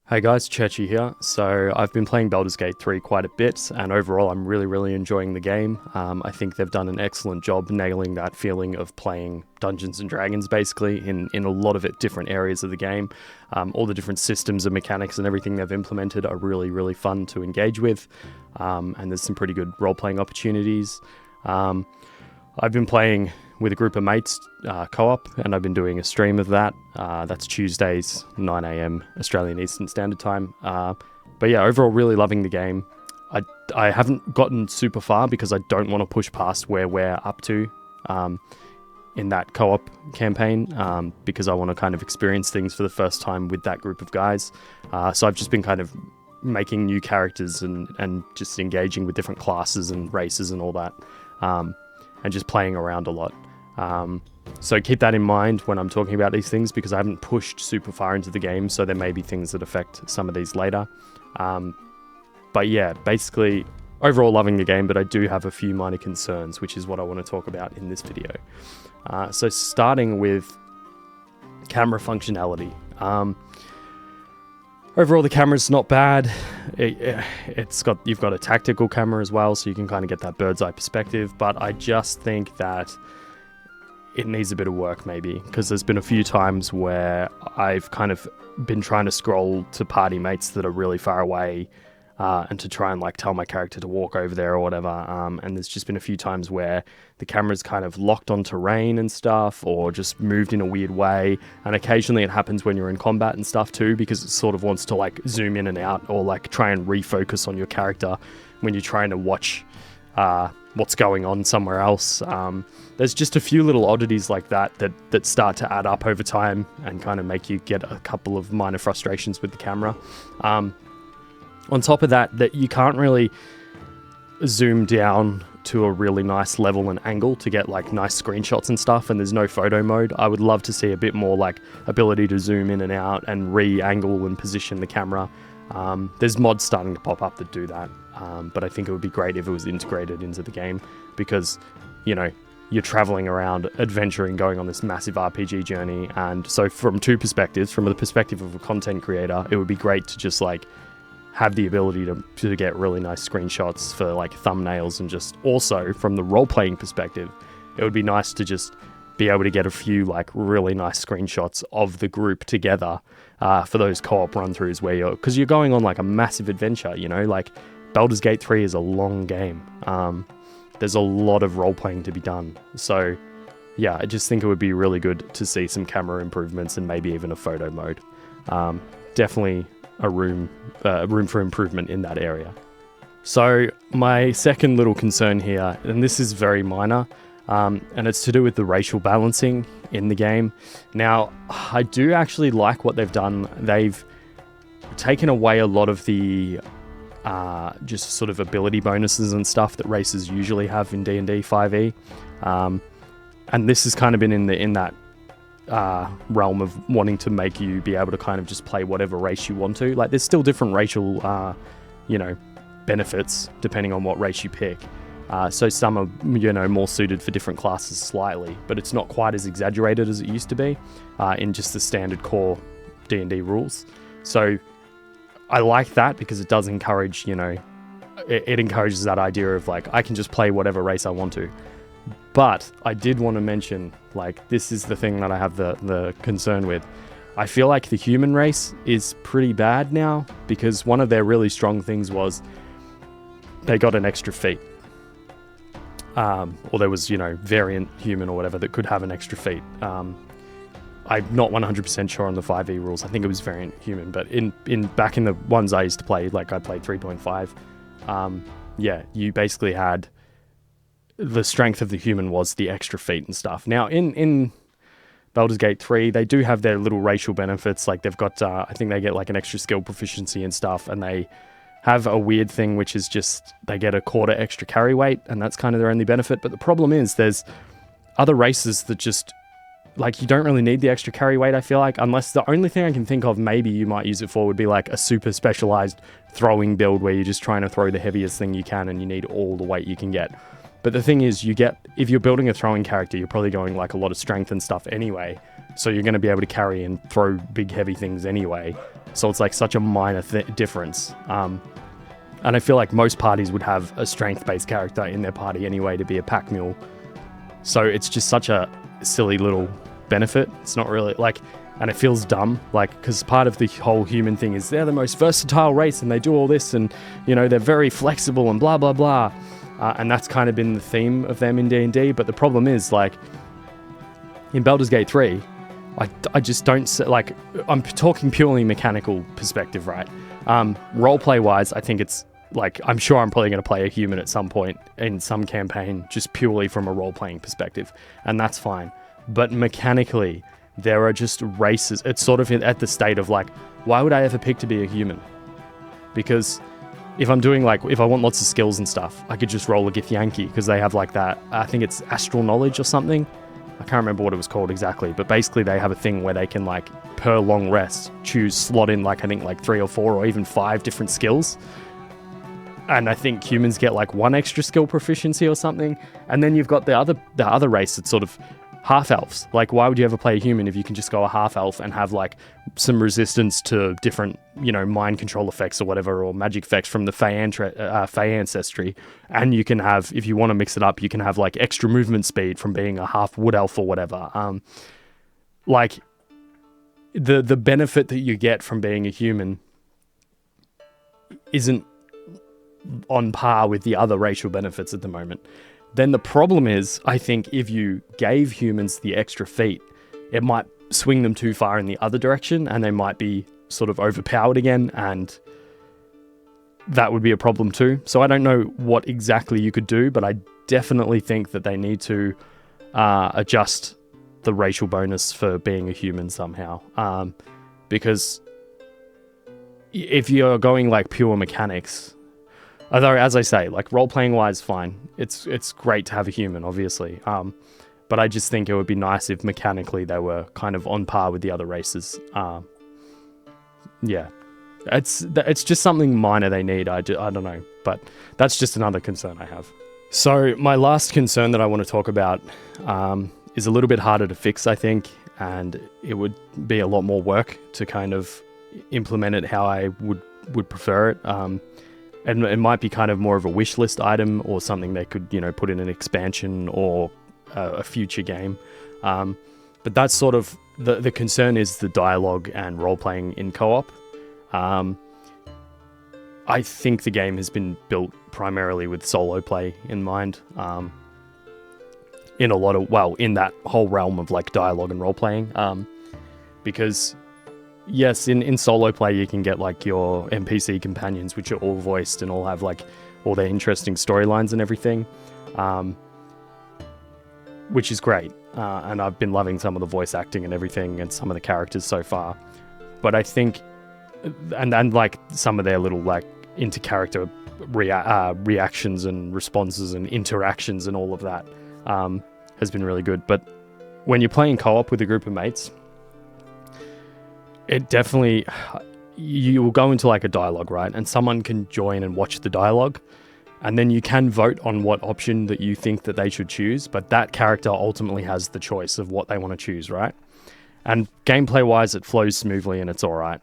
Hey guys, Churchy here. So I've been playing Baldur's Gate 3 quite a bit, and overall I'm really enjoying the game. I think they've done an excellent job nailing that feeling of playing Dungeons & Dragons basically in a lot of different areas of the game. All the different systems and mechanics and everything they've implemented are really fun to engage with, and there's some pretty good role-playing opportunities. I've been playing with a group of mates, co-op, and I've been doing a stream of that. That's Tuesdays, 9 AM Australian Eastern Standard Time. But yeah, overall really loving the game. I haven't gotten super far because I don't want to push past where we're up to in that co-op campaign, because I want to kind of experience things for the first time with that group of guys. So I've just been kind of making new characters and just engaging with different classes and races and all that, and just playing around a lot. So keep that in mind when I'm talking about these things, because I haven't pushed super far into the game, so there may be things that affect some of these later. But yeah, basically overall loving the game, but I do have a few minor concerns, which is what I want to talk about in this video. So starting with camera functionality. Overall, the camera's not bad. You've got a tactical camera as well, so you can kind of get that bird's eye perspective, but I just think that it needs a bit of work maybe, because there's been a few times where I've kind of been trying to scroll to party mates that are really far away, and to try and like tell my character to walk over there or whatever, and there's just been a few times where the camera's kind of locked on terrain and stuff, or just moved in a weird way, and occasionally it happens when you're in combat and stuff too, because it sort of wants to like zoom in and out, or like try and refocus on your character when you're trying to watch what's going on somewhere else. There's just a few little oddities like that start to add up over time and kind of make you get a couple of minor frustrations with the camera. On top of that you can't really zoom down to a really nice level and angle to get like nice screenshots and stuff, and there's no photo mode. I would love to see a bit more like ability to zoom in and out and re-angle and position the camera. There's mods starting to pop up that do that, but I think it would be great if it was integrated into the game, because, you know, you're traveling around, adventuring, going on this massive RPG journey, and so from two perspectives, from the perspective of a content creator, it would be great to just like have the ability to get really nice screenshots for like thumbnails, and just also from the role-playing perspective, it would be nice to just be able to get a few like really nice screenshots of the group together for those co-op run-throughs where because you're going on like a massive adventure, you know, like Baldur's Gate 3 is a long game. There's a lot of role-playing to be done. So yeah, I just think it would be really good to see some camera improvements and maybe even a photo mode. Definitely a room for improvement in that area. So my second little concern here, and this is very minor, and it's to do with the racial balancing in the game. Now, I do actually like what they've done. They've taken away a lot of the just sort of ability bonuses and stuff that races usually have in D&D 5e. And this has kind of been in that realm of wanting to make you be able to kind of just play whatever race you want to. Like, there's still different racial, benefits depending on what race you pick. So some are, more suited for different classes slightly, but it's not quite as exaggerated as it used to be in just the standard core D&D rules. So I like that because it does encourage, it encourages that idea of like, I can just play whatever race I want to. But I did want to mention, like, this is the thing that I have the concern with. I feel like the human race is pretty bad now, because one of their really strong things was they got an extra feat. Or there was, variant human or whatever that could have an extra feat. I'm not 100% sure on the 5e rules. I think it was variant human, but back in the ones I used to play, like I played 3.5, you basically had the strength of the human was the extra feat and stuff. Now, in Baldur's Gate 3, they do have their little racial benefits. Like, they've got, I think they get like an extra skill proficiency and stuff, and they have a weird thing, which is just they get a quarter extra carry weight, and that's kind of their only benefit. But the problem is there's other races that just, like, you don't really need the extra carry weight, I feel like, unless the only thing I can think of maybe you might use it for would be like a super specialized throwing build where you're just trying to throw the heaviest thing you can and you need all the weight you can get. But the thing is, if you're building a throwing character, you're probably going like a lot of strength and stuff anyway, so you're going to be able to carry and throw big heavy things anyway. So it's like such a minor difference. And I feel like most parties would have a strength-based character in their party anyway to be a pack mule. So it's just such a silly little benefit. It's not really like, and it feels dumb, like, because part of the whole human thing is they're the most versatile race and they do all this and, you know, they're very flexible and blah, blah, blah. And that's kind of been the theme of them in D&D. But the problem is, like, in Baldur's Gate 3, I just don't, like, I'm talking purely mechanical perspective, right? Roleplay wise, I think it's, like, I'm sure I'm probably going to play a human at some point in some campaign, just purely from a role-playing perspective, and that's fine. But mechanically, there are just races. It's sort of at the state of, like, why would I ever pick to be a human? Because if I'm doing, like, if I want lots of skills and stuff, I could just roll a Githyanki, because they have, like, that, I think it's astral knowledge or something. I can't remember what it was called exactly, but basically they have a thing where they can, like, per long rest, slot in, like, I think, like, 3 or 4 or even 5 different skills. And I think humans get, like, 1 extra skill proficiency or something. And then you've got the other race that's sort of half-elves. Like, why would you ever play a human if you can just go a half-elf and have, like, some resistance to different, you know, mind control effects or whatever, or magic effects from the Fey ancestry. And you can have, if you want to mix it up, you can have, like, extra movement speed from being a half wood elf or whatever. Like, the benefit that you get from being a human isn't on par with the other racial benefits at the moment. Then the problem is, I think if you gave humans the extra feat, it might swing them too far in the other direction and they might be sort of overpowered again, and that would be a problem too. So I don't know what exactly you could do, but I definitely think that they need to adjust the racial bonus for being a human somehow. Because if you're going, like, pure mechanics, although, as I say, like, role-playing wise, fine. It's great to have a human, obviously. But I just think it would be nice if mechanically they were kind of on par with the other races. Yeah. It's just something minor they need. I don't know. But that's just another concern I have. So my last concern that I want to talk about is a little bit harder to fix, I think. And it would be a lot more work to kind of implement it how I would prefer it. And it might be kind of more of a wish list item or something they could, you know, put in an expansion or a future game. But that's sort of the concern is the dialogue and role-playing in co-op. I think the game has been built primarily with solo play in mind. In a lot of, well, in that whole realm of, like, dialogue and role-playing. Because yes, in solo play you can get, like, your NPC companions, which are all voiced and all have, like, all their interesting storylines and everything, which is great. And I've been loving some of the voice acting and everything and some of the characters so far. But I think, and like, some of their little, like, inter-character reactions and responses and interactions and all of that has been really good. But when you're playing co-op with a group of mates, it definitely, you will go into, like, a dialogue, right? And someone can join and watch the dialogue, and then you can vote on what option that you think that they should choose, but that character ultimately has the choice of what they want to choose, right? And gameplay-wise, it flows smoothly and it's all right.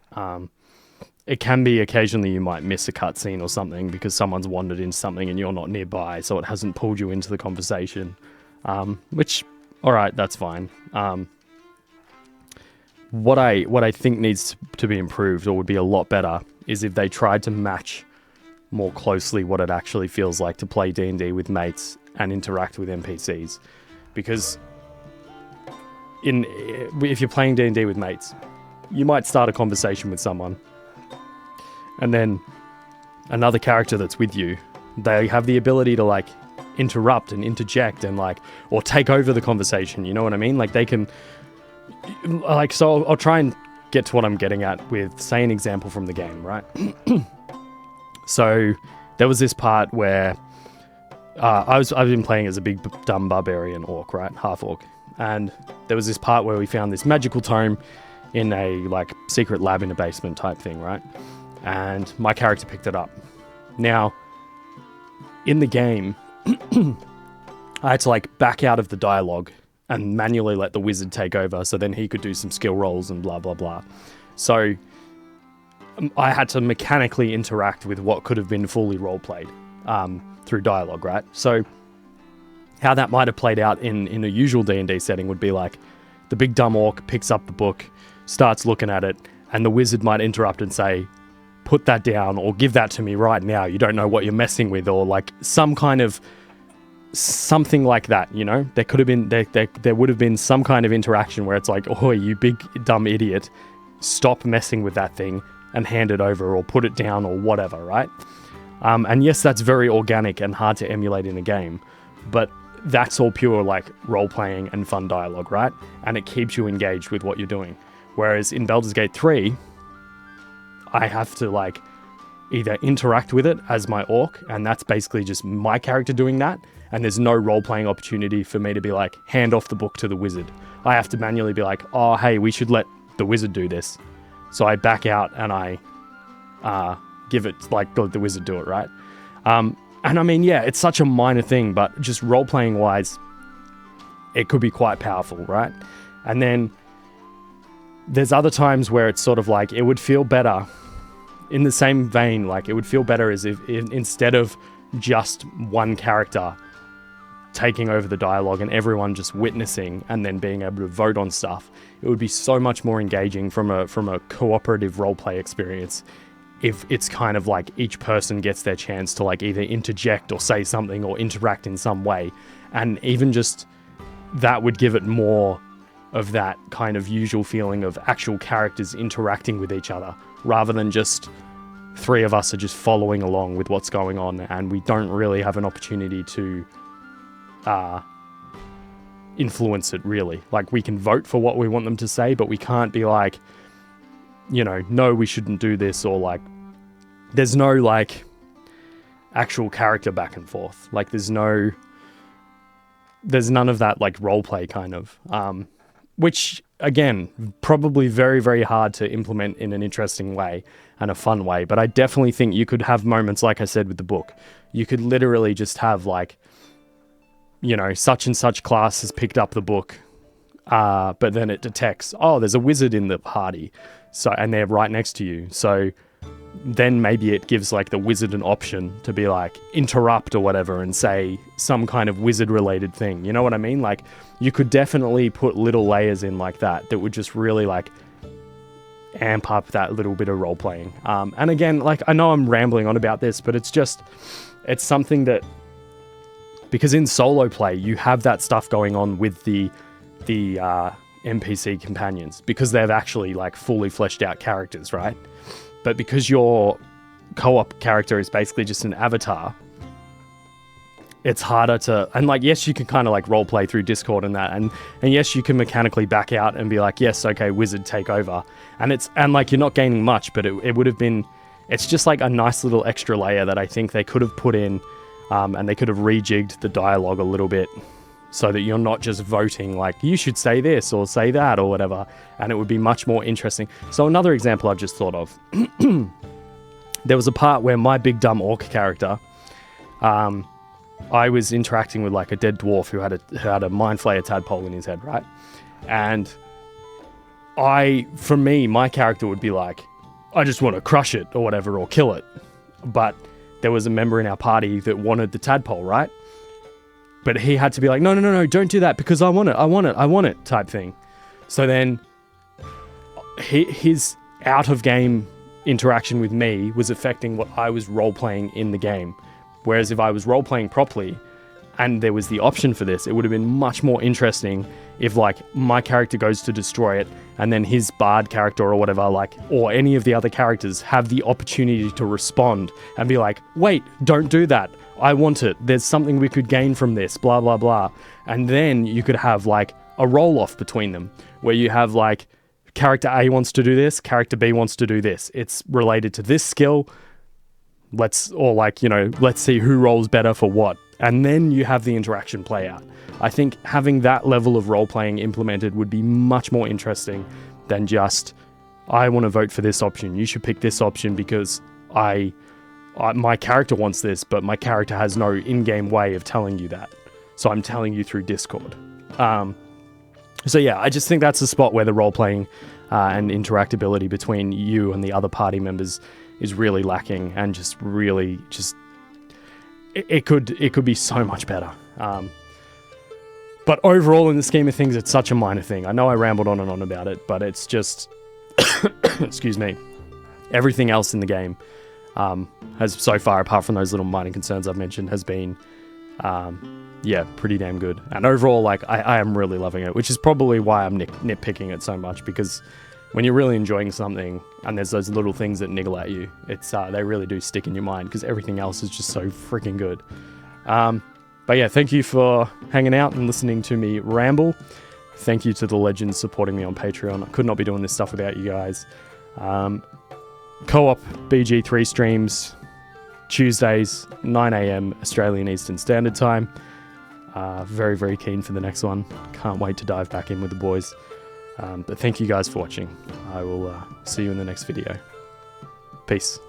It can be occasionally you might miss a cutscene or something because someone's wandered into something and you're not nearby, so it hasn't pulled you into the conversation, which, all right, that's fine. What I think needs to be improved, or would be a lot better, is if they tried to match more closely what it actually feels like to play D&D with mates and interact with NPCs. Because if you're playing D&D with mates, you might start a conversation with someone, and then another character that's with you, they have the ability to, like, interrupt and interject and, like, or take over the conversation, you know what I mean? Like, they can, like, so I'll try and get to what I'm getting at with, say, an example from the game, right? So there was this part where I've been playing as a big dumb barbarian orc, right? Half orc. And there was this part where we found this magical tome in a, like, secret lab in a basement type thing, right? And my character picked it up. Now, in the game, I had to, like, back out of the dialogue and manually let the wizard take over, so then he could do some skill rolls and blah, blah, blah. So I had to mechanically interact with what could have been fully role-played through dialogue, right? So how that might have played out in a usual D&D setting would be like the big dumb orc picks up the book, starts looking at it, and the wizard might interrupt and say, put that down, or give that to me right now, you don't know what you're messing with, or like some kind of something like that, you know? There could have been, there would have been some kind of interaction where it's like, oh, you big dumb idiot, stop messing with that thing and hand it over, or put it down, or whatever, right? And yes, that's very organic and hard to emulate in a game, but that's all pure like role-playing and fun dialogue, right? And it keeps you engaged with what you're doing. Whereas in Baldur's Gate 3, I have to like either interact with it as my orc, and that's basically just my character doing that, and there's no role-playing opportunity for me to be like, hand off the book to the wizard. I have to manually be like, oh, hey, we should let the wizard do this. So I back out and I give it, like, the wizard do it, right? And I mean, yeah, it's such a minor thing, but just role-playing wise, it could be quite powerful, right? And then there's other times where it's sort of like, it would feel better in the same vein, like it would feel better as if instead of just one character taking over the dialogue and everyone just witnessing and then being able to vote on stuff, it would be so much more engaging from a cooperative roleplay experience if it's kind of like each person gets their chance to like either interject or say something or interact in some way. And even just that would give it more of that kind of usual feeling of actual characters interacting with each other, rather than just three of us are just following along with what's going on and we don't really have an opportunity to influence it, really. Like, we can vote for what we want them to say, but we can't be like, you know, no, we shouldn't do this, or like, there's no like actual character back and forth. Like, there's none of that like roleplay kind of, which again, probably very, very hard to implement in an interesting way and a fun way. But I definitely think you could have moments, like I said, with the book. You could literally just have like, you know, such and such class has picked up the book, but then it detects, oh, there's a wizard in the party. So, and they're right next to you. So then maybe it gives like the wizard an option to be like, interrupt or whatever and say some kind of wizard related thing. You know what I mean? Like, you could definitely put little layers in like that would just really like amp up that little bit of role playing. And again, like, I know I'm rambling on about this, but it's something that, because in solo play, you have that stuff going on with the NPC companions, because they've actually like fully fleshed out characters, right? But because your co-op character is basically just an avatar, it's harder to, and like, yes, you can kind of like role play through Discord and that, and yes, you can mechanically back out and be like, yes, okay, wizard, take over. And like, you're not gaining much, but it would have been, it's just like a nice little extra layer that I think they could have put in, and they could have rejigged the dialogue a little bit so that you're not just voting like, you should say this or say that or whatever, and it would be much more interesting. So another example I've just thought of, there was a part where my big dumb orc character, I was interacting with like a dead dwarf who had a mind flayer tadpole in his head, right? And for me, my character would be like, I just want to crush it or whatever, or kill it. But there was a member in our party that wanted the tadpole, right? But he had to be like, no, don't do that, because I want it type thing. So then his out of game interaction with me was affecting what I was role-playing in the game. Whereas if I was role-playing properly and there was the option for this, it would have been much more interesting if like my character goes to destroy it and then his bard character or whatever, like, or any of the other characters have the opportunity to respond and be like, wait, don't do that. I want it. There's something we could gain from this, blah, blah, blah. And then you could have like a roll-off between them where you have like, character A wants to do this, character B wants to do this. It's related to this skill. Let's see who rolls better for what. And then you have the interaction play out. I think having that level of role-playing implemented would be much more interesting than just, I want to vote for this option. You should pick this option because my character wants this, but my character has no in-game way of telling you that. So I'm telling you through Discord. So yeah, I just think that's the spot where the role-playing and interactability between you and the other party members is really lacking, and just really it could be so much better. But overall, in the scheme of things, it's such a minor thing. I know I rambled on and on about it, but it's just excuse me, everything else in the game has so far, apart from those little minor concerns I've mentioned, has been pretty damn good. And overall, like, I am really loving it, which is probably why I'm nitpicking it so much, because when you're really enjoying something and there's those little things that niggle at you, it's they really do stick in your mind, because everything else is just so freaking good. But yeah, thank you for hanging out and listening to me ramble. Thank you to the legends supporting me on Patreon. I could not be doing this stuff without you guys. Co-op BG3 streams Tuesdays, 9 a.m. Australian Eastern Standard Time. Very, very keen for the next one. Can't wait to dive back in with the boys. But thank you guys for watching. I will see you in the next video. Peace.